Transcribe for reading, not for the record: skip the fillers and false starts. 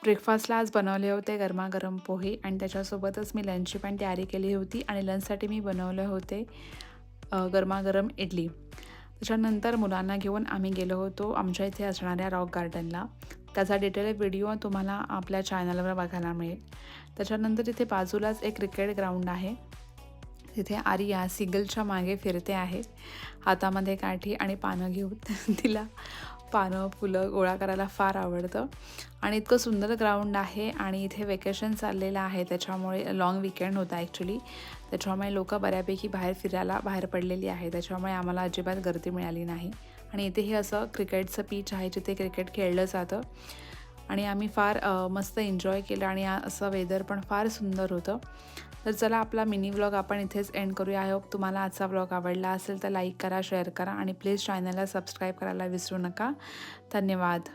ब्रेकफास्टला आज बनवले होते गरमागरम पोहे आणि त्याच्यासोबतच मी लंचची पण तयारी केली होती आणि लंचसाठी मी बनवले होते गरमागरम इडली. त्याच्यानंतर मुलांना घेऊन आम्ही गेलो होतो आमच्या इथे असणाऱ्या रॉक गार्डनला. त्याचा डिटेल व्हिडिओ तुम्हाला आपल्या चॅनलवर बघायला मिळेल. त्याच्यानंतर तिथे बाजूलाच एक क्रिकेट ग्राउंड आहे. तिथे आर्या सिगलच्या मागे फिरते आहे. हातामध्ये काठी आणि पानं घेऊन. तिला पानं, फुलं गोळा करायला फार आवडतं आणि इतकं सुंदर ग्राउंड आहे आणि इथे वेकेशन चाललेलं आहे. त्याच्यामुळे लाँग वीकेंड होता ॲक्च्युली. त्याच्यामुळे लोकं बऱ्यापैकी बाहेर फिरायला बाहेर पडलेली आहे. त्याच्यामुळे आम्हाला अजिबात गर्दी मिळाली नाही आणि इथे हे असं क्रिकेटचं पिच आहे जिथे क्रिकेट खेळलं जातं आणि आम्ही फार मस्त एन्जॉय केलं आणि असं वेदर पण फार सुंदर होतं. तर चला आपला मिनी व्लॉग आपण इथेच एंड करूया. आय होप तुम्हाला आजचा व्लॉग आवडला असेल तर लाईक करा, शेअर करा आणि प्लीज चॅनलला सबस्क्राईब करायला विसरू नका. धन्यवाद.